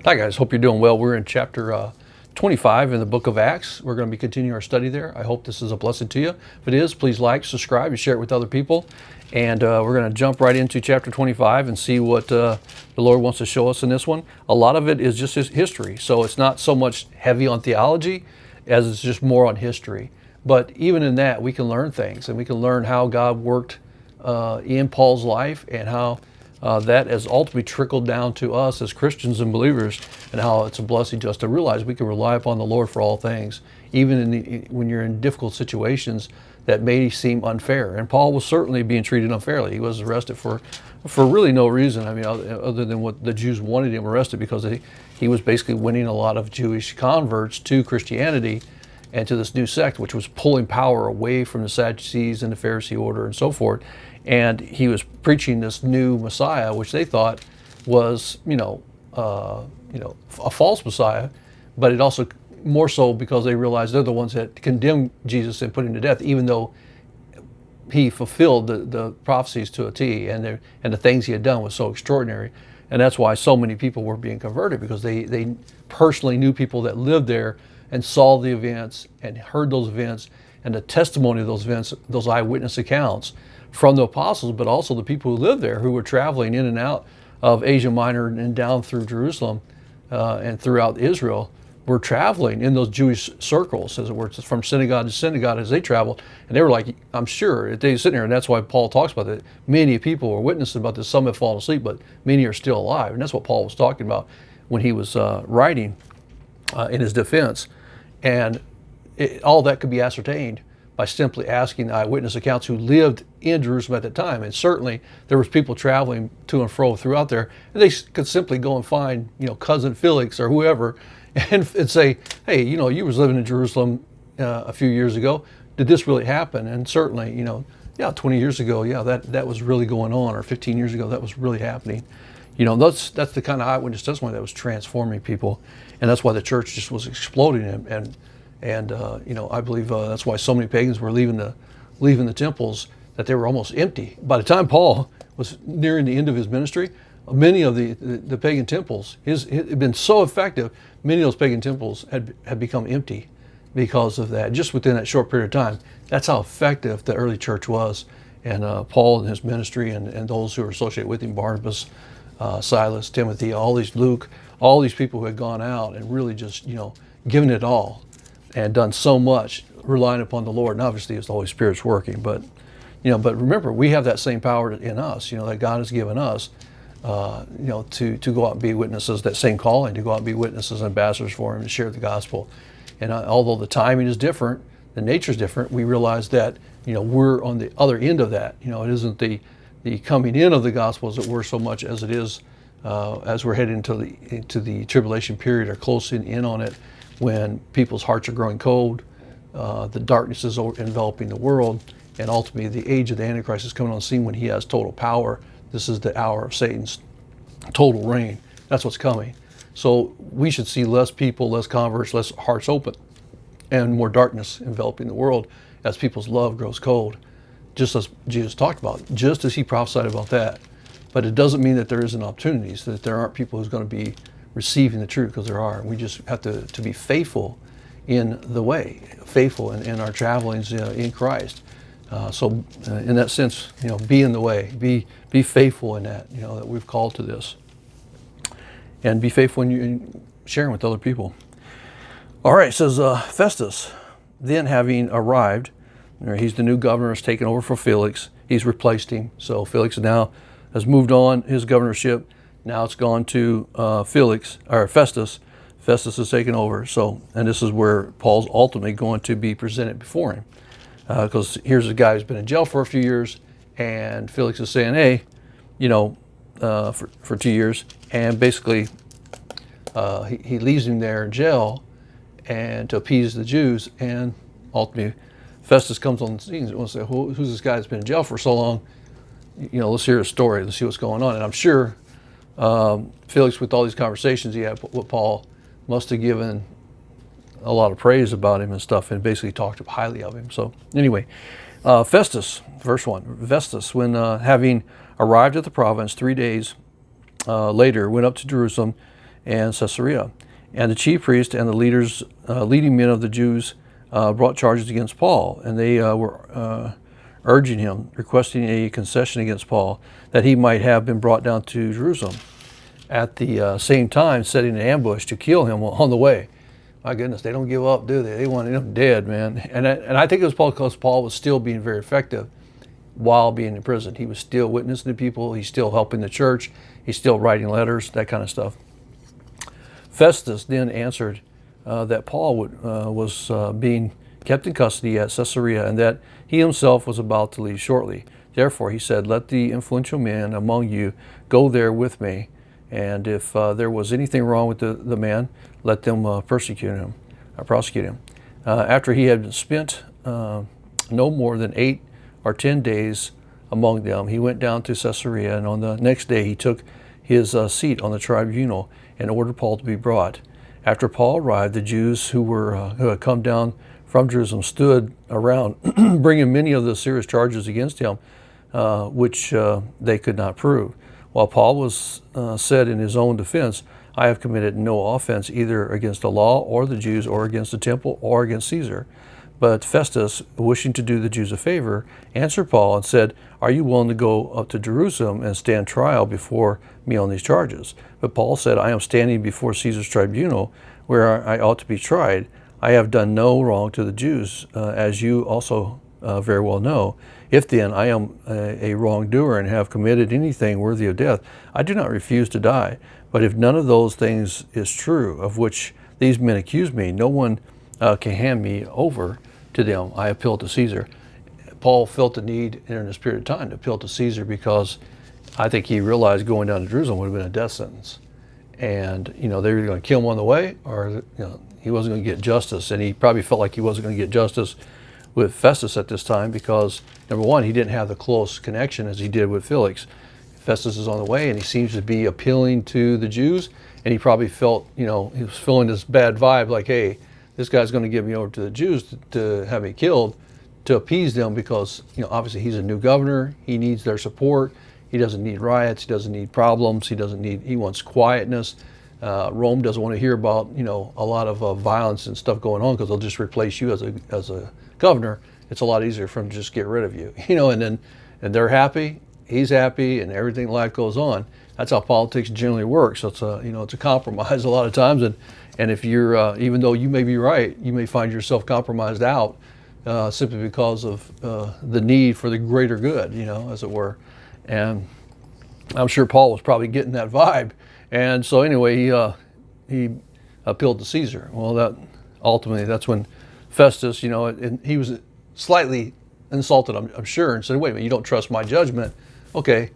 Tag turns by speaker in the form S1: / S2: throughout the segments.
S1: Hi guys, hope you're doing well. We're in chapter 25 in the book of Acts. We're going to be continuing our study there. I hope this is a blessing to you. If it is, please like, subscribe, and share it with other people. And we're going to jump right into chapter 25 and see what the Lord wants to show us in this one. A lot of it is just his history, so it's not so much heavy on theology as it's just more on history. But even in that, we can learn things, and we can learn how God worked in Paul's life and how that has ultimately trickled down to us as Christians and believers, and how it's a blessing to us to realize we can rely upon the Lord for all things, even when you're in difficult situations that may seem unfair. And Paul was certainly being treated unfairly. He was arrested for really no reason. I mean, other than what the Jews wanted him arrested, because he was basically winning a lot of Jewish converts to Christianity and to this new sect, which was pulling power away from the Sadducees and the Pharisee order and so forth. And he was preaching this new Messiah, which they thought was, a false Messiah, but it also more so because they realized they're the ones that condemned Jesus and put him to death, even though he fulfilled the prophecies to a T, and the things he had done was so extraordinary. And that's why so many people were being converted, because they personally knew people that lived there and saw the events and heard those events and the testimony of those events, those eyewitness accounts from the apostles, but also the people who lived there, who were traveling in and out of Asia Minor and down through Jerusalem and throughout Israel, were traveling in those Jewish circles, as it were, from synagogue to synagogue as they traveled. And they were like, I'm sure, they were sitting there, and that's why Paul talks about that. Many people were witnessing about this. Some have fallen asleep, but many are still alive. And that's what Paul was talking about when he was writing in his defense. And all that could be ascertained by simply asking the eyewitness accounts who lived in Jerusalem at that time. And certainly there was people traveling to and fro throughout there, and they could simply go and find, cousin Felix or whoever, and say, hey, you was living in Jerusalem a few years ago. Did this really happen? And certainly, 20 years ago, that was really going on, or 15 years ago, that was really happening. That's the kind of eyewitness testimony that was transforming people, and that's why the church just was exploding. And I believe that's why so many pagans were leaving the temples, that they were almost empty. By the time Paul was nearing the end of his ministry, many of the pagan temples, it had been so effective, many of those pagan temples had become empty because of that, just within that short period of time. That's how effective the early church was. And Paul and his ministry, and those who were associated with him, Barnabas, Silas, Timothy, Luke, all these people who had gone out and really just, given it all and done so much, relying upon the Lord. And obviously it's the Holy Spirit's working, but remember, we have that same power in us, that God has given us, to go out and be witnesses, that same calling, to go out and be witnesses and ambassadors for him, to share the gospel. And although the timing is different, the nature is different, we realize that, we're on the other end of that. It isn't the coming in of the gospel as it were so much as it is as we're heading into the tribulation period, or closing in on it, when people's hearts are growing cold, the darkness is enveloping the world, and ultimately the age of the Antichrist is coming on the scene, when he has total power. This is the hour of Satan's total reign. That's what's coming. So we should see less people, less converts, less hearts open, and more darkness enveloping the world as people's love grows cold, just as Jesus talked about, just as he prophesied about that. But it doesn't mean that there isn't opportunities, that there aren't people who's going to be receiving the truth, because there are. We just have to be faithful in the way, faithful in our travelings in Christ. So in that sense, be in the way, be faithful in that, that we've called to this, and be faithful in sharing with other people. All right, it says Festus, then having arrived, he's the new governor, has taken over for Felix. He's replaced him. So Felix now has moved on his governorship. Now it's gone to Festus. Festus has taken over. So, and this is where Paul's ultimately going to be presented before him. Because here's a guy who's been in jail for a few years, and Felix is saying, hey, for 2 years, and basically he leaves him there in jail and to appease the Jews, and ultimately Festus comes on the scene and wants to say, who's this guy that's been in jail for so long? Let's hear his story, let's see what's going on. And I'm sure Felix, with all these conversations he had with Paul, must have given a lot of praise about him and stuff, and basically talked highly of him. So anyway, Festus, verse 1, Festus, when having arrived at the province 3 days later, went up to Jerusalem and Caesarea. And the chief priest and the leading men of the Jews brought charges against Paul, and they were urging him, requesting a concession against Paul, that he might have been brought down to Jerusalem. At the same time, setting an ambush to kill him on the way. My goodness, they don't give up, do they? They wanted him dead, man. And I think it was because Paul was still being very effective while being in prison. He was still witnessing to people. He's still helping the church. He's still writing letters, that kind of stuff. Festus then answered that Paul was being kept in custody at Caesarea, and that he himself was about to leave shortly. Therefore, he said, let the influential men among you go there with me, and if there was anything wrong with the man, let them prosecute him. After he had spent no more than 8 or 10 days among them, he went down to Caesarea, and on the next day he took his seat on the tribunal and ordered Paul to be brought. After Paul arrived, the Jews who had come down from Jerusalem stood around, bringing many of the serious charges against him, which they could not prove. While Paul was said in his own defense, I have committed no offense either against the law or the Jews or against the temple or against Caesar. But Festus, wishing to do the Jews a favor, answered Paul and said, are you willing to go up to Jerusalem and stand trial before me on these charges? But Paul said, I am standing before Caesar's tribunal, where I ought to be tried. I have done no wrong to the Jews, as you also very well know. If then I am a wrongdoer and have committed anything worthy of death, I do not refuse to die. But if none of those things is true, of which these men accuse me, no one can hand me over to them. I appeal to Caesar. Paul felt the need in this period of time to appeal to Caesar because I think he realized going down to Jerusalem would have been a death sentence. And, they were going to kill him on the way, or, he wasn't going to get justice. And he probably felt like he wasn't going to get justice with Festus at this time because, number one, he didn't have the close connection as he did with Felix. Festus is on the way, and he seems to be appealing to the Jews, and he probably felt, he was feeling this bad vibe, like, hey, this guy's going to give me over to the Jews to have me killed, to appease them because, obviously he's a new governor. He needs their support. He doesn't need riots. He doesn't need problems. He wants quietness. Rome doesn't want to hear about, a lot of violence and stuff going on because they'll just replace you as a governor. It's a lot easier for them to just get rid of you, and they're happy. He's happy, and everything, life goes on. That's how politics generally works. So it's a compromise a lot of times, and if you're even though you may be right, you may find yourself compromised out simply because of the need for the greater good, as it were. And I'm sure Paul was probably getting that vibe, and so anyway, he appealed to Caesar. Well, that's when Festus, and he was slightly insulted, I'm sure, and said, "Wait a minute, you don't trust my judgment? Okay,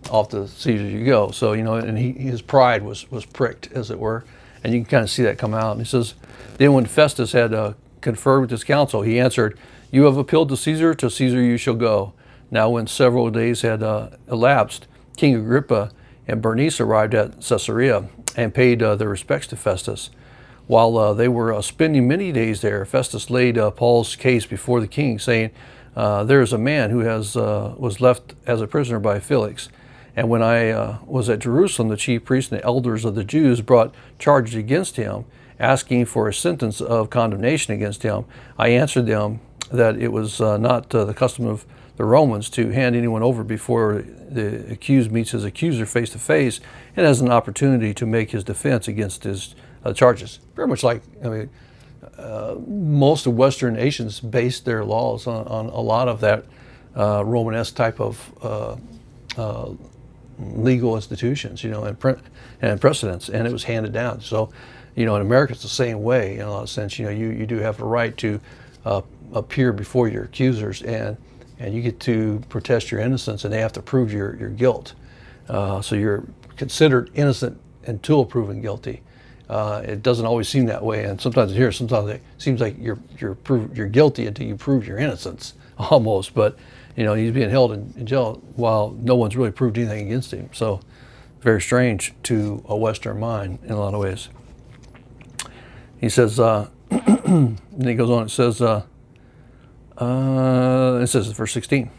S1: off to Caesar you go." So and his pride was pricked, as it were, and you can kind of see that come out. And he says, then when Festus had conferred with his council, he answered, "You have appealed to Caesar you shall go." Now when several days had elapsed, King Agrippa and Bernice arrived at Caesarea and paid their respects to Festus. While they were spending many days there, Festus laid Paul's case before the king, saying, there is a man who was left as a prisoner by Felix. And when I was at Jerusalem, the chief priests and the elders of the Jews brought charges against him, asking for a sentence of condemnation against him. I answered them that it was not the custom of the Romans to hand anyone over before the accused meets his accuser face to face and has an opportunity to make his defense against his charges. Very much like, most of Western nations base their laws on a lot of that Romanesque type of legal institutions, and precedents, and it was handed down. So, in America it's the same way in a lot of sense. You do have a right to appear before your accusers, and you get to protest your innocence, and they have to prove your guilt. So you're considered innocent until proven guilty. It doesn't always seem that way, and sometimes it seems like you're guilty until you prove your innocence, almost. But he's being held in jail while no one's really proved anything against him. So very strange to a Western mind in a lot of ways. He says, and he goes on. It says in verse 16,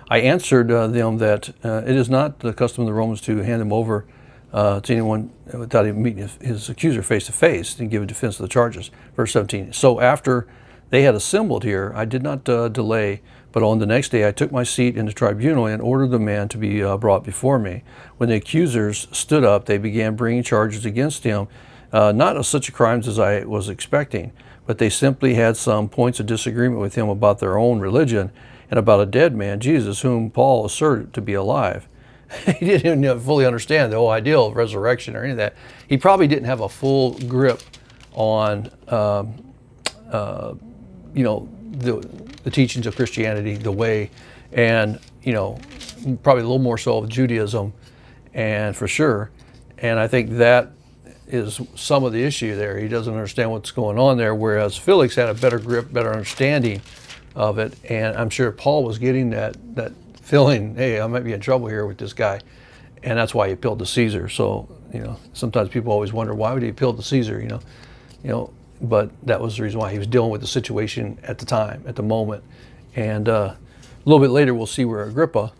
S1: I answered them that it is not the custom of the Romans to hand them over to anyone without even meeting his accuser face to face, and give a defense of the charges. Verse 17. So after they had assembled here, I did not delay, but on the next day I took my seat in the tribunal and ordered the man to be brought before me. When the accusers stood up, they began bringing charges against him, not of such crimes as I was expecting, but they simply had some points of disagreement with him about their own religion and about a dead man, Jesus, whom Paul asserted to be alive. He didn't even fully understand the whole idea of resurrection or any of that. He probably didn't have a full grip on, the teachings of Christianity, the way, and, probably a little more so of Judaism, and for sure. And I think that is some of the issue there. He doesn't understand what's going on there, whereas Felix had a better grip, better understanding of it. And I'm sure Paul was getting that feeling, hey, I might be in trouble here with this guy, and that's why he appealed to Caesar. So, sometimes people always wonder, why would he appeal to Caesar, but that was the reason why he was dealing with the situation at the time, at the moment. And a little bit later, we'll see where Agrippa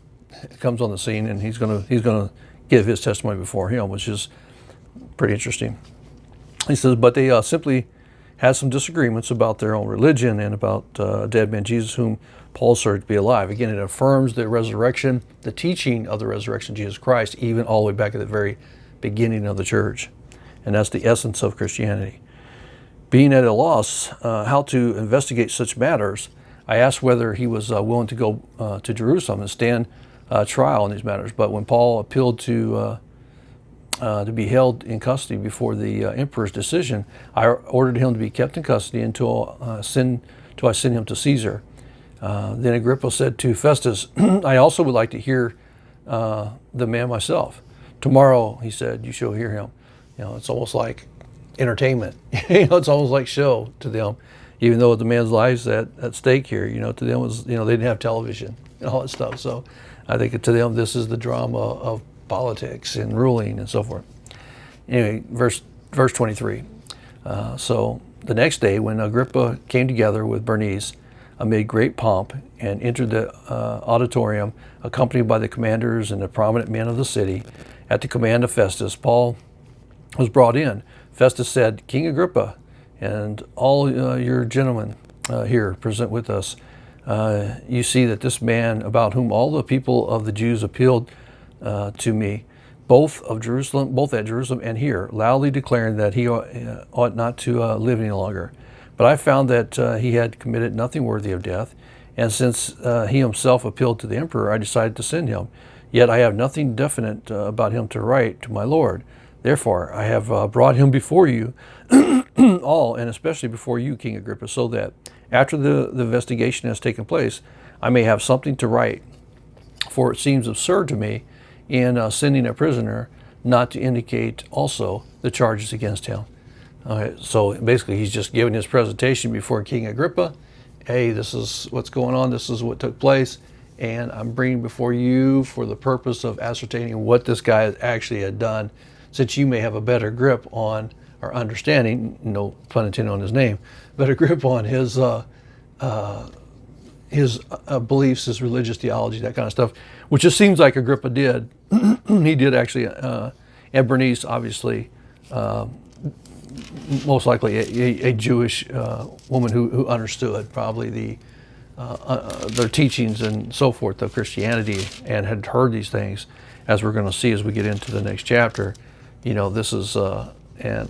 S1: comes on the scene, and he's gonna give his testimony before him, which is pretty interesting. He says, but they simply had some disagreements about their own religion and about dead man Jesus, whom Paul asserted to be alive. Again, it affirms the resurrection, the teaching of the resurrection of Jesus Christ, even all the way back at the very beginning of the church. And that's the essence of Christianity. Being at a loss how to investigate such matters, I asked whether he was willing to go to Jerusalem and stand trial in these matters. But when Paul appealed to be held in custody before the emperor's decision, I ordered him to be kept in custody until I send him to Caesar. Then Agrippa said to Festus, I also would like to hear the man myself. Tomorrow, he said, you shall hear him. It's almost like entertainment. It's almost like show to them, even though the man's life's at stake here. To them was, they didn't have television and all that stuff. So I think to them, this is the drama of politics and ruling and so forth. Anyway, verse 23. So the next day, when Agrippa came together with Bernice amid great pomp and entered the auditorium, accompanied by the commanders and the prominent men of the city, at the command of Festus, Paul was brought in. Festus said, King Agrippa, and all your gentlemen here present with us, you see that this man, about whom all the people of the Jews appealed to me, both at Jerusalem and here, loudly declaring that he ought not to live any longer. But I found that he had committed nothing worthy of death, and since he himself appealed to the emperor, I decided to send him. Yet I have nothing definite about him to write to my lord. Therefore, I have brought him before you all, and especially before you, King Agrippa, so that after the investigation has taken place, I may have something to write. For it seems absurd to me in sending a prisoner not to indicate also the charges against him. So basically, he's just giving his presentation before King Agrippa. Hey, this is what's going on. This is what took place. And I'm bringing before you for the purpose of ascertaining what this guy actually had done, since you may have a better grip on, or understanding, no pun intended on his name, better grip on his beliefs, his religious theology, that kind of stuff, which it seems like Agrippa did. He did actually, and Bernice, obviously, most likely a Jewish woman who understood probably their teachings and so forth of Christianity, and had heard these things, as we're going to see as we get into the next chapter. This is, again,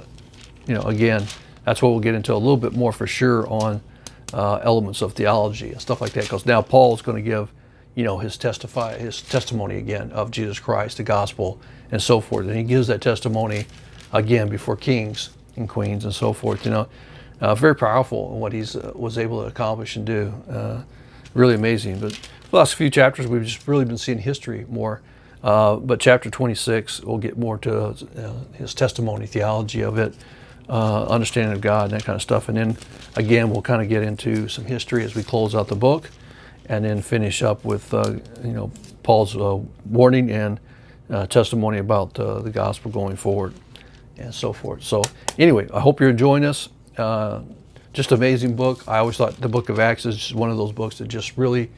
S1: that's what we'll get into a little bit more for sure on elements of theology and stuff like that, because now Paul is going to give, his testimony again of Jesus Christ, the gospel, and so forth. And he gives that testimony again before kings and queens and so forth. Very powerful in what he's was able to accomplish and do. Really amazing. But the last few chapters, we've just really been seeing history more. But chapter 26, we'll get more to his testimony, theology of it, understanding of God, and that kind of stuff. And then again, we'll kind of get into some history as we close out the book, and then finish up with Paul's warning and testimony about the gospel going forward and so forth. So anyway, I hope you're enjoying this. Just amazing book. I always thought the book of Acts is just one of those books that just really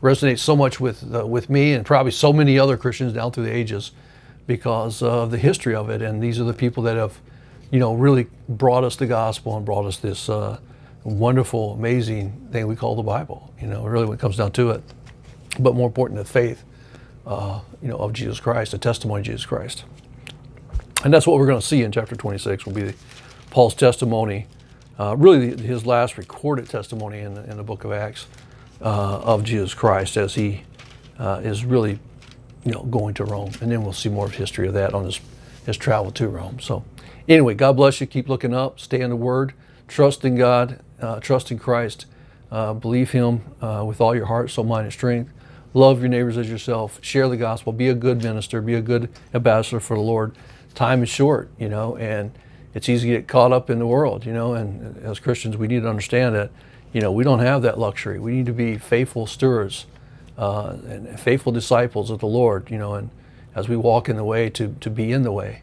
S1: resonates so much with me, and probably so many other Christians down through the ages. because of the history of it. And these are the people that have, really brought us the gospel and brought us this wonderful, amazing thing we call the Bible, really when it comes down to it. But more important, the faith, of Jesus Christ, the testimony of Jesus Christ. And that's what we're going to see in chapter 26 will be Paul's testimony, really his last recorded testimony in the book of Acts of Jesus Christ as he is really, going to Rome. And then we'll see more of history of that on his travel to Rome. So anyway, God bless you. Keep looking up. Stay in the Word. Trust in God. Trust in Christ. Believe Him with all your heart, soul, mind, and strength. Love your neighbors as yourself. Share the gospel. Be a good minister. Be a good ambassador for the Lord. Time is short, and it's easy to get caught up in the world, and as Christians we need to understand that, we don't have that luxury. We need to be faithful stewards and faithful disciples of the Lord, and as we walk in the way to be in the way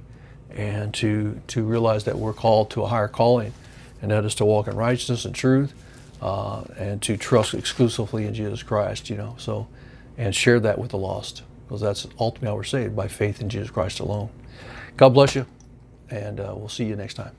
S1: and to realize that we're called to a higher calling, and that is to walk in righteousness and truth and to trust exclusively in Jesus Christ, and share that with the lost, because that's ultimately how we're saved, by faith in Jesus Christ alone. God bless you, and we'll see you next time.